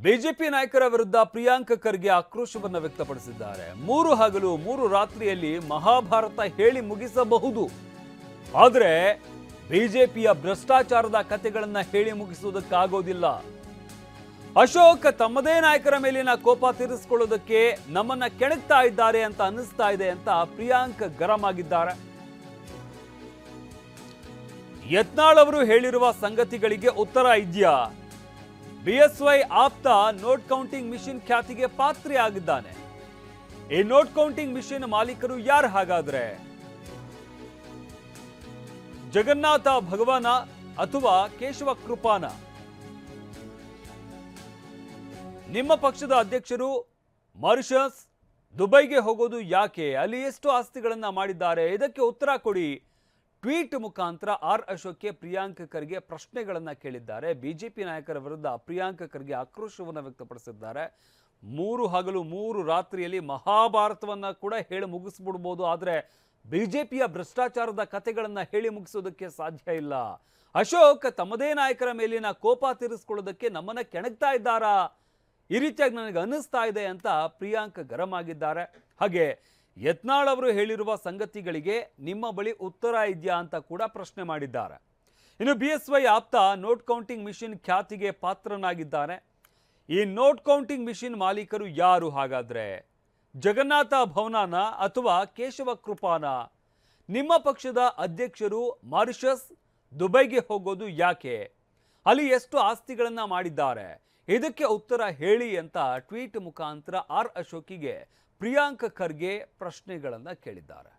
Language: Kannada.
ಬಿಜೆಪಿ ನಾಯಕರ ವಿರುದ್ಧ ಪ್ರಿಯಾಂಕ್ ಖರ್ಗೆ ಆಕ್ರೋಶವನ್ನು ವ್ಯಕ್ತಪಡಿಸಿದ್ದಾರೆ. 3 ಹಗಲು 3 ರಾತ್ರಿಯಲ್ಲಿ ಮಹಾಭಾರತ ಹೇಳಿ ಮುಗಿಸಬಹುದು, ಆದರೆ ಬಿಜೆಪಿಯ ಭ್ರಷ್ಟಾಚಾರದ ಕಥೆಗಳನ್ನ ಹೇಳಿ ಮುಗಿಸುವುದಕ್ಕಾಗೋದಿಲ್ಲ. ಅಶೋಕ್ ತಮ್ಮದೇ ನಾಯಕರ ಮೇಲಿನ ಕೋಪ ತೀರಿಸಿಕೊಳ್ಳೋದಕ್ಕೆ ನಮ್ಮನ್ನ ಕೆಣಕ್ತಾ ಇದ್ದಾರೆ ಅಂತ ಅನ್ನಿಸ್ತಾ ಇದೆ ಅಂತ ಪ್ರಿಯಾಂಕ್ ಗರಂ ಆಗಿದ್ದಾರೆ. ಯತ್ನಾಳ್ ಅವರು ಹೇಳಿರುವ ಸಂಗತಿಗಳಿಗೆ ಉತ್ತರ ಇದೆಯಾ? ಬಿಎಸ್ವೈ ಆಪ್ತ ನೋಟ್ ಕೌಂಟಿಂಗ್ ಮಿಷನ್ ಖ್ಯಾತಿಗೆ ಪಾತ್ರೆಯಾಗಿದ್ದಾನೆ. ಈ ನೋಟ್ ಕೌಂಟಿಂಗ್ ಮಿಷನ್ ಮಾಲೀಕರು ಯಾರು ಹಾಗಾದ್ರೆ? ಜಗನ್ನಾಥ ಭಗವಾನ ಅಥವಾ ಕೇಶವ ಕೃಪಾನ? ನಿಮ್ಮ ಪಕ್ಷದ ಅಧ್ಯಕ್ಷರು ಮಾರಿಷಸ್, ದುಬೈಗೆ ಹೋಗೋದು ಯಾಕೆ? ಅಲ್ಲಿ ಎಷ್ಟು ಆಸ್ತಿಗಳನ್ನ ಮಾಡಿದ್ದಾರೆ? ಇದಕ್ಕೆ ಉತ್ತರ ಕೊಡಿ. ಟ್ವೀಟ್ ಮುಖಾಂತರ ಅಶೋಕ್ಗೆ ಪ್ರಿಯಾಂಕ್ ಖರ್ಗೆ ಪ್ರಶ್ನೆಗಳನ್ನ ಕೇಳಿದ್ದಾರೆ. ಬಿಜೆಪಿ ನಾಯಕರ ವಿರುದ್ಧ ಪ್ರಿಯಾಂಕ್ ಖರ್ಗೆ ಆಕ್ರೋಶವನ್ನು ವ್ಯಕ್ತಪಡಿಸಿದ್ದಾರೆ. 3 ಹಗಲು 3 ರಾತ್ರಿಯಲ್ಲಿ ಮಹಾಭಾರತವನ್ನ ಕೂಡ ಹೇಳಿ ಮುಗಿಸ್ಬಿಡ್ಬೋದು, ಆದರೆ ಬಿಜೆಪಿಯ ಭ್ರಷ್ಟಾಚಾರದ ಕಥೆಗಳನ್ನ ಹೇಳಿ ಮುಗಿಸೋದಕ್ಕೆ ಸಾಧ್ಯ ಇಲ್ಲ. ಅಶೋಕ್ ತಮ್ಮದೇ ನಾಯಕರ ಮೇಲಿನ ಕೋಪ ತೀರಿಸಿಕೊಳ್ಳೋದಕ್ಕೆ ನಮ್ಮನ್ನ ಕೆಣಕ್ತಾ ಇದ್ದಾರಾ? ಈ ರೀತಿಯಾಗಿ ನನಗೆ ಅನ್ನಿಸ್ತಾ ಇದೆ ಅಂತ ಪ್ರಿಯಾಂಕ್ ಗರಂ ಆಗಿದ್ದಾರೆ. ಹಾಗೆ ಯತ್ನಾಳ್ ಅವರು ಹೇಳಿರುವ ಸಂಗತಿಗಳಿಗೆ ನಿಮ್ಮ ಬಳಿ ಉತ್ತರ ಇದೆಯಾ ಅಂತ ಕೂಡ ಪ್ರಶ್ನೆ ಮಾಡಿದ್ದಾರೆ. ಇನ್ನು ಬಿಎಸ್ವೈ ಆಪ್ತ ನೋಟ್ ಕೌಂಟಿಂಗ್ ಮಿಷನ್ ಖ್ಯಾತಿಗೆ ಪಾತ್ರನಾಗಿದ್ದಾನೆ. ಈ ನೋಟ್ ಕೌಂಟಿಂಗ್ ಮಿಷನ್ ಮಾಲೀಕರು ಯಾರು ಹಾಗಾದ್ರೆ? ಜಗನ್ನಾಥ ಭವನಾನ ಅಥವಾ ಕೇಶವ ಕೃಪಾನ? ನಿಮ್ಮ ಪಕ್ಷದ ಅಧ್ಯಕ್ಷರು ಮಾರಿಷಸ್, ದುಬೈಗೆ ಹೋಗೋದು ಯಾಕೆ? ಅಲ್ಲಿ ಎಷ್ಟು ಆಸ್ತಿಗಳನ್ನ ಮಾಡಿದ್ದಾರೆ? ಇದಕ್ಕೆ ಉತ್ತರ ಹೇಳಿ ಅಂತ ಟ್ವೀಟ್ ಮುಖಾಂತರ ಅಶೋಕಿಗೆ ಪ್ರಿಯಾಂಕ್ ಖರ್ಗೆ ಪ್ರಶ್ನೆಗಳನ್ನು ಕೇಳಿದ್ದಾರೆ.